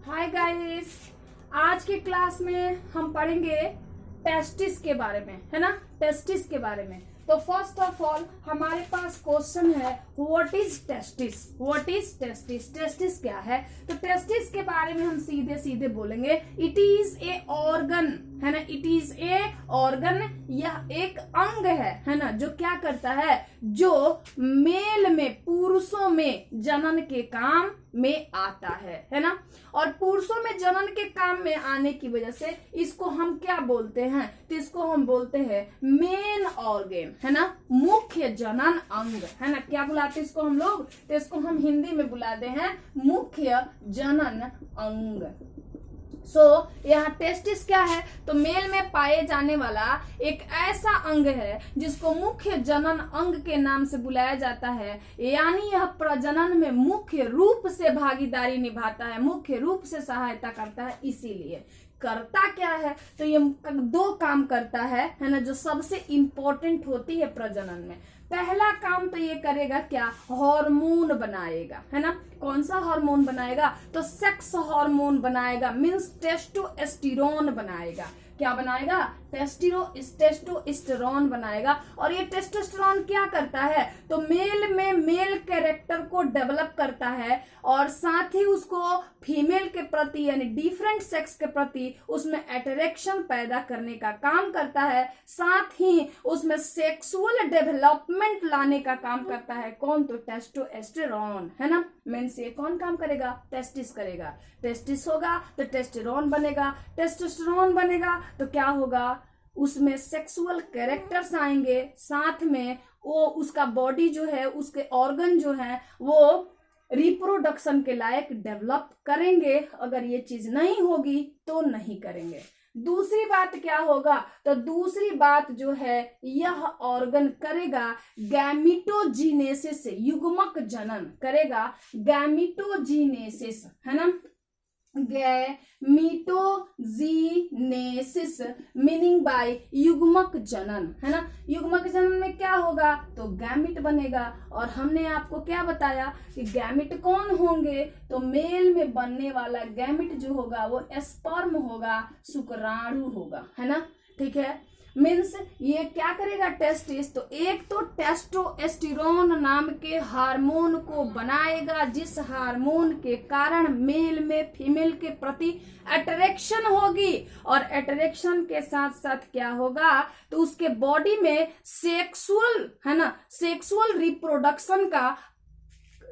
Hi guys, आज के class में हम पढ़ेंगे टेस्टिस के बारे में, है ना। टेस्टिस के बारे में तो फर्स्ट ऑफ ऑल हमारे पास क्वेश्चन है what is testis. What is testis, testis क्या है। तो टेस्टिस के बारे में हम सीधे सीधे बोलेंगे इट इज ए ऑर्गन, है ना। इट इज ए ऑर्गन, यह एक अंग है ना, जो क्या करता है, जो मेल में पुरुषों में जनन के काम में आता है ना। और पुरुषों में जनन के काम में आने की वजह से इसको हम क्या बोलते हैं, तो इसको हम बोलते हैं मेन ऑर्गन, है ना, मुख्य जनन अंग, है ना। क्या बुलाते हैं इसको हम लोग, तो इसको हम हिंदी में बुलाते हैं मुख्य जनन अंग। यहाँ टेस्टिस क्या है, तो मेल में पाए जाने वाला एक ऐसा अंग है जिसको मुख्य जनन अंग के नाम से बुलाया जाता है, यानी यह प्रजनन में मुख्य रूप से भागीदारी निभाता है, मुख्य रूप से सहायता करता है। इसीलिए करता क्या है, तो ये दो काम करता है ना, जो सबसे इंपॉर्टेंट होती है प्रजनन में। पहला काम तो ये करेगा क्या, हार्मोन बनाएगा, है ना। कौन सा हार्मोन बनाएगा, तो सेक्स हार्मोन बनाएगा, मींस टेस्टोस्टेरोन बनाएगा। क्या बनाएगा, टेस्टोस्टेरोन बनाएगा। और ये टेस्टोस्टेरोन क्या करता है, तो मेल में मेल कैरेक्टर को डेवलप करता है और साथ ही उसको फीमेल के प्रति यानी डिफरेंट सेक्स के प्रति उसमें अट्रैक्शन पैदा करने का काम करता है। साथ ही उसमें सेक्सुअल डेवलपमेंट लाने का काम करता है। कौन, तो टेस्टोस्टेरोन, है ना। मीन्स ये कौन काम करेगा, टेस्टिस करेगा। टेस्टिस होगा तो टेस्टेरोन बनेगा, टेस्टोस्टेरोन बनेगा तो क्या होगा, उसमें सेक्सुअल कैरेक्टर्स आएंगे, साथ में वो उसका बॉडी जो है, उसके ऑर्गन जो है वो रिप्रोडक्शन के लायक डेवलप करेंगे। अगर ये चीज नहीं होगी तो नहीं करेंगे। दूसरी बात क्या होगा, तो दूसरी बात जो है, यह ऑर्गन करेगा गैमिटोजीनेसिस, युग्मक जनन करेगा, गैमिटोजीनेसिस, है ना। गैमिटोजीनेसिस मीनिंग बाय युग्मक जनन, है ना। युग्मक जनन में क्या होगा, तो गैमिट बनेगा। और हमने आपको क्या बताया कि गैमिट कौन होंगे, तो मेल में बनने वाला गैमिट जो होगा वो स्पर्म होगा, शुक्राणु होगा, है ना। ठीक है, मीन्स ये क्या करेगा टेस्टिस, तो एक तो टेस्टोस्टेरोन नाम के हार्मोन को बनाएगा, जिस हार्मोन के कारण मेल में फीमेल के प्रति अट्रैक्शन होगी। और अट्रैक्शन के साथ साथ क्या होगा, तो उसके बॉडी में सेक्सुअल, है ना, सेक्सुअल रिप्रोडक्शन का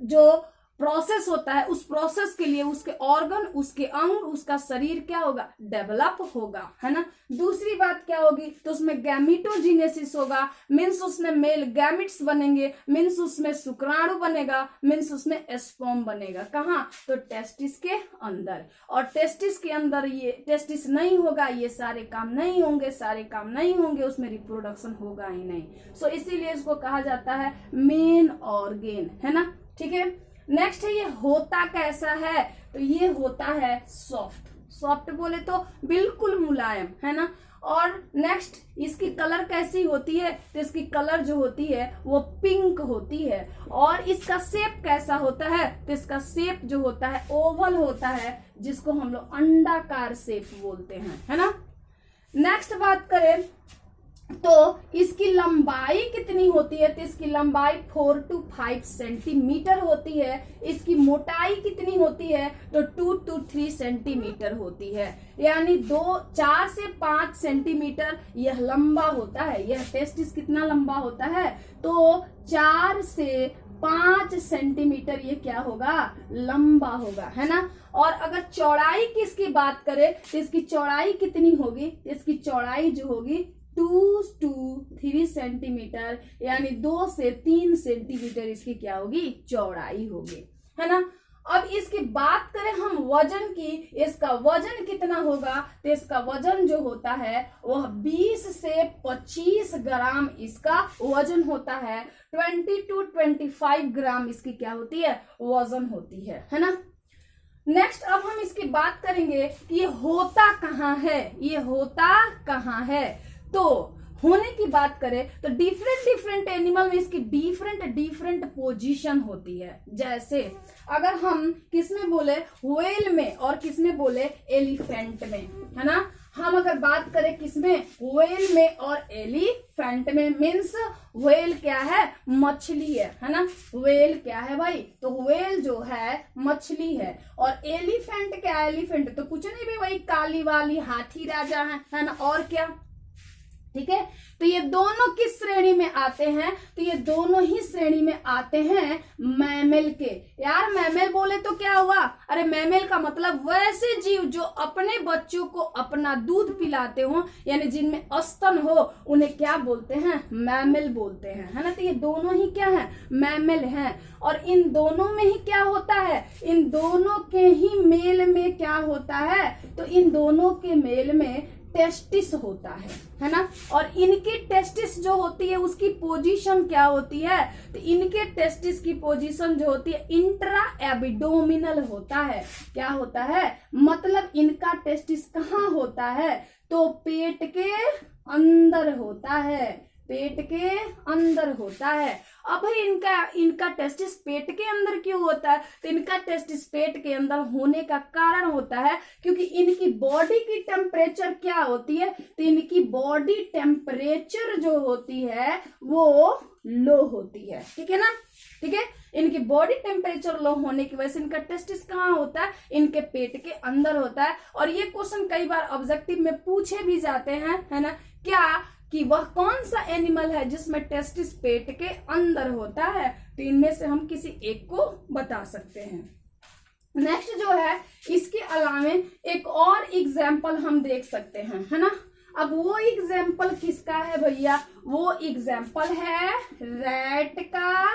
जो प्रोसेस होता है, उस प्रोसेस के लिए उसके ऑर्गन, उसके अंग, उसका शरीर क्या होगा, डेवलप होगा, है ना। दूसरी बात क्या होगी, तो उसमें गैमिटोजीनेसिस होगा, मीन्स उसमें मेल गैमिट्स बनेंगे, मीन्स उसमें शुक्राणु बनेगा, मीन्स उसमें स्पर्म बनेगा। कहाँ, तो टेस्टिस के अंदर। और टेस्टिस के अंदर ये टेस्टिस नहीं होगा, ये सारे काम नहीं होंगे, सारे काम नहीं होंगे, उसमें रिप्रोडक्शन होगा ही नहीं। सो इसीलिए इसको कहा जाता है मेन ऑर्गन, है ना। ठीक है, नेक्स्ट है ये होता कैसा है, तो ये होता है सॉफ्ट। सॉफ्ट बोले तो बिल्कुल मुलायम, है ना। और नेक्स्ट इसकी कलर कैसी होती है, तो इसकी कलर जो होती है वो पिंक होती है। और इसका शेप कैसा होता है, तो इसका शेप जो होता है ओवल होता है, जिसको हम लोग अंडाकार शेप बोलते हैं, है ना। नेक्स्ट बात करें तो इसकी लंबाई कितनी होती है, तो इसकी लंबाई 4 to 5 सेंटीमीटर होती है। इसकी मोटाई कितनी होती है, तो 2 to 3 सेंटीमीटर होती है, यानी 4 से 5 सेंटीमीटर यह लंबा होता है। यह टेस्टिस कितना लंबा होता है, तो 4 से 5 सेंटीमीटर ये क्या होगा, लंबा होगा, है ना। और अगर चौड़ाई की इसकी बात करें तो इसकी चौड़ाई कितनी होगी, इसकी चौड़ाई जो होगी 2 to 3 सेंटीमीटर, यानी 2 से 3 सेंटीमीटर इसकी क्या होगी, चौड़ाई होगी, है ना। अब इसकी बात करें हम वजन की, इसका वजन कितना होगा, तो इसका वजन जो होता है वह 20 से 25 ग्राम इसका वजन होता है। 20 to 25 ग्राम इसकी क्या होती है, वजन होती है ना। नेक्स्ट अब हम इसकी बात करेंगे कि ये होता कहाँ है, ये होता कहाँ है। तो होने की बात करें तो डिफरेंट डिफरेंट एनिमल में इसकी डिफरेंट डिफरेंट पोजीशन होती है। जैसे अगर हम किसमें बोले व्हेल में और किसमें बोले एलिफेंट में, है ना। हम अगर बात करें किसमें व्हेल में और एलिफेंट में, मीन्स व्हेल क्या है मछली है ना। व्हेल क्या है भाई, तो व्हेल जो है मछली है, और एलिफेंट क्या है, एलिफेंट तो कुछ नहीं भाई, काली वाली हाथी राजा है ना, और क्या, ठीक है। तो ये दोनों किस श्रेणी में आते हैं, तो ये दोनों ही श्रेणी में आते हैं मैमल के। यार मैमल बोले तो क्या हुआ, अरे मैमल का मतलब वैसे जीव जो अपने बच्चों को अपना दूध पिलाते हो, यानी जिनमें स्तन हो, उन्हें क्या बोलते हैं, मैमल बोलते हैं, है ना। तो ये दोनों ही क्या है, मैमल हैं। और इन दोनों में ही क्या होता है, इन दोनों के ही मेल में क्या होता है, तो इन दोनों के मेल में टेस्टिस होता है ना। और इनकी टेस्टिस जो होती है उसकी पोजीशन क्या होती है, तो इनके टेस्टिस की पोजीशन जो होती है इंट्रा एब्डोमिनल होता है। क्या होता है, मतलब इनका टेस्टिस कहाँ होता है, तो पेट के अंदर होता है, पेट के अंदर होता है। अब इनका टेस्टिस पेट के अंदर क्यों होता है, तो इनका टेस्टिस पेट के अंदर होने का कारण होता है क्योंकि इनकी बॉडी की टेम्परेचर क्या होती है, तो इनकी बॉडी टेम्परेचर जो होती है वो लो होती है, ठीक है ना, ठीक है। इनकी बॉडी टेम्परेचर लो होने की वजह से इनका टेस्टिस कहाँ होता है, इनके पेट के अंदर होता है। और ये क्वेश्चन कई बार ऑब्जेक्टिव में पूछे भी जाते हैं, है ना, क्या कि वह कौन सा एनिमल है जिसमें टेस्टिस पेट के अंदर होता है, तो इनमें से हम किसी एक को बता सकते हैं। नेक्स्ट जो है, इसके अलावे एक और एग्जाम्पल हम देख सकते हैं, है ना। अब वो एग्जाम्पल किसका है भैया, वो एग्जाम्पल है रैट का,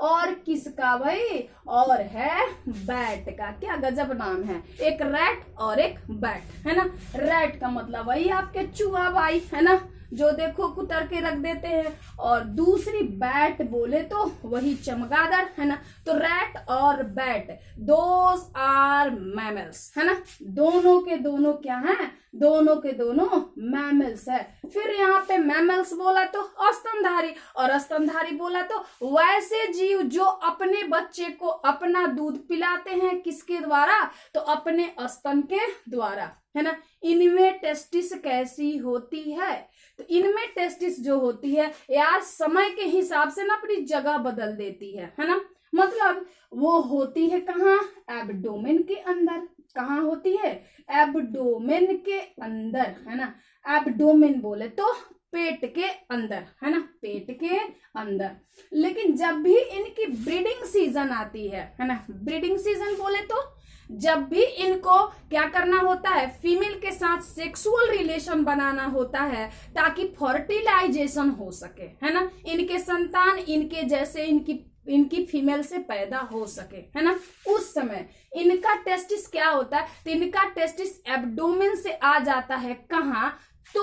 और किसका भाई, और है बैट का। क्या गजब नाम है, एक रैट और एक बैट, है ना। रैट का मतलब वही आपके चूहा भाई, है ना, जो देखो कुतर के रख देते हैं, और दूसरी बैट बोले तो वही चमगादड़, है ना। तो रैट और बैट दोज आर मैमल्स, है ना। दोनों के दोनों क्या हैं, दोनों के दोनों मैमल्स है। फिर यहाँ पे मैमल्स बोला तो स्तनधारी, और स्तनधारी बोला तो वैसे जीव जो अपने बच्चे को अपना दूध पिलाते हैं, किसके द्वारा, तो अपने स्तन के द्वारा, है ना। इनमें टेस्टिस कैसी होती है, तो इनमें टेस्टिस जो होती है यार समय के हिसाब से ना अपनी जगह बदल देती है ना। मतलब वो होती है कहाँ, एब्डोमेन के अंदर। कहाँ होती है, एब्डोमेन के अंदर, है ना। एब्डोमेन बोले तो पेट के अंदर, है ना, पेट के अंदर। लेकिन जब भी इनकी ब्रीडिंग सीजन आती है ना, ब्रीडिंग सीजन बोले तो जब भी इनको क्या करना होता है, फीमेल के साथ सेक्सुअल रिलेशन बनाना होता है ताकि फर्टिलाइजेशन हो सके, है ना, इनके संतान इनके जैसे इनकी फीमेल से पैदा हो सके, है ना। उस समय इनका टेस्टिस क्या होता है, तो इनका टेस्टिस एब्डोमेन से आ जाता है कहाँ, तो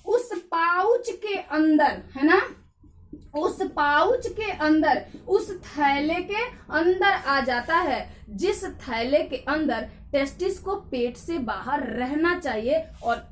उस पाउच के अंदर, है ना, उस पाउच के अंदर, उस थैले के अंदर आ जाता है, जिस थैले के अंदर टेस्टिस को पेट से बाहर रहना चाहिए। और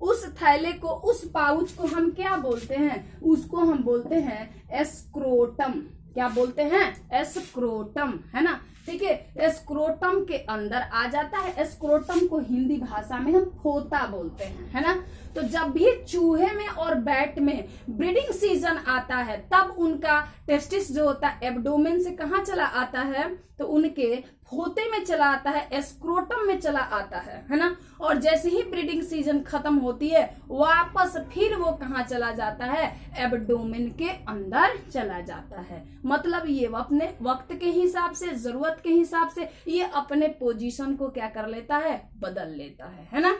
उस थैले को, उस पाउच को हम क्या बोलते हैं, उसको हम बोलते हैं एस्क्रोटम। क्या बोलते हैं, एस्क्रोटम, है ना, ठीक है। एस्क्रोटम के अंदर आ जाता है, एस्क्रोटम को हिंदी भाषा में हम फोता बोलते हैं, है ना। तो जब भी चूहे में और बैट में ब्रीडिंग सीजन आता है, तब उनका टेस्टिस जो होता है एब्डोमेन से कहाँ चला आता है, तो उनके फोते में चला आता है, एस्क्रोटम में चला आता है ना। और जैसे ही ब्रीडिंग सीजन खत्म होती है, वापस फिर वो कहाँ चला जाता है, एब्डोमेन के अंदर चला जाता है। मतलब ये अपने वक्त के हिसाब से, जरूरत के हिसाब से ये अपने पोजीशन को क्या कर लेता है, बदल लेता है ना।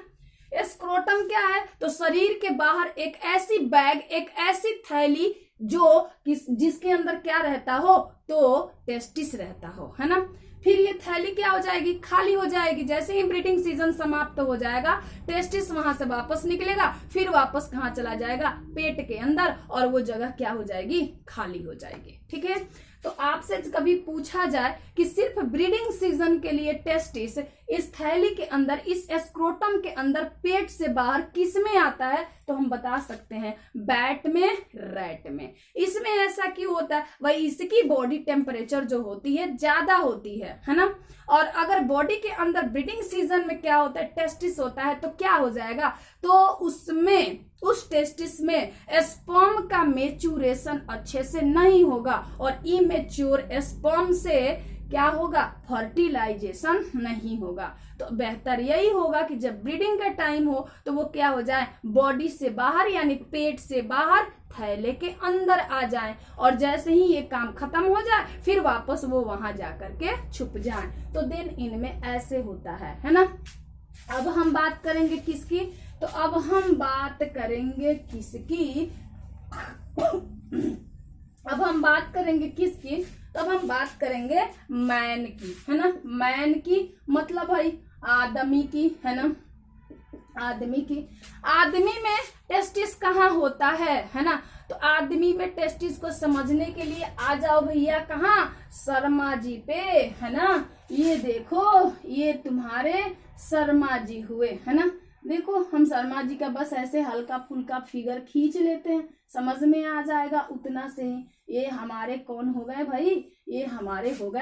एस्क्रोटम क्या है, तो शरीर के बाहर एक ऐसी बैग, एक ऐसी थैली जो जिसके अंदर क्या रहता हो, तो टेस्टिस रहता हो, है ना। फिर ये थैली क्या हो जाएगी, खाली हो जाएगी। जैसे ही ब्रीडिंग सीजन समाप्त हो जाएगा, टेस्टिस वहां से वापस निकलेगा, फिर वापस कहाँ चला जाएगा, पेट के अंदर, और वो जगह क्या हो जाएगी, खाली हो जाएगी, ठीक है। तो आपसे कभी पूछा जाए कि सिर्फ ब्रीडिंग सीजन के लिए टेस्टिस इस थैली के अंदर, इस स्क्रोटम के अंदर पेट से बाहर किस में आता है, तो हम बता सकते हैं बैट में, रैट में। इसमें ऐसा क्यों होता है, वही इसकी बॉडी टेम्परेचर जो होती है ज्यादा होती है ना। और अगर बॉडी के अंदर ब्रीडिंग सीजन में क्या होता है, टेस्टिस होता है, तो क्या हो जाएगा, तो उसमें, उस टेस्टिस में स्पर्म का मेचुरेशन अच्छे से नहीं होगा और इमेच्योर स्पर्म से क्या होगा, फर्टिलाइजेशन नहीं होगा। तो बेहतर यही होगा कि जब ब्रीडिंग का टाइम हो तो वो क्या हो जाए, बॉडी से बाहर यानी पेट से बाहर थैले के अंदर आ जाए, और जैसे ही ये काम खत्म हो जाए फिर वापस वो वहां जाकर के छुप जाए। तो देन इनमें ऐसे होता है ना। अब हम बात करेंगे किसकी, तो अब हम बात करेंगे किसकी, अब हम बात करेंगे किसकी, तो अब हम बात करेंगे मैन की, है ना। मैन की मतलब भाई आदमी की, है ना, आदमी की। आदमी में टेस्टिस कहाँ होता है ना। तो आदमी में टेस्टिस को समझने के लिए आ जाओ भैया कहाँ, शर्मा जी पे, है ना। ये देखो, ये तुम्हारे शर्मा जी हुए, है ना। देखो हम शर्मा जी का बस ऐसे हल्का फुल्का फिगर खींच लेते हैं, समझ में आ जाएगा उतना से ही। ये हमारे कौन हो गए भाई, ये हमारे हो गए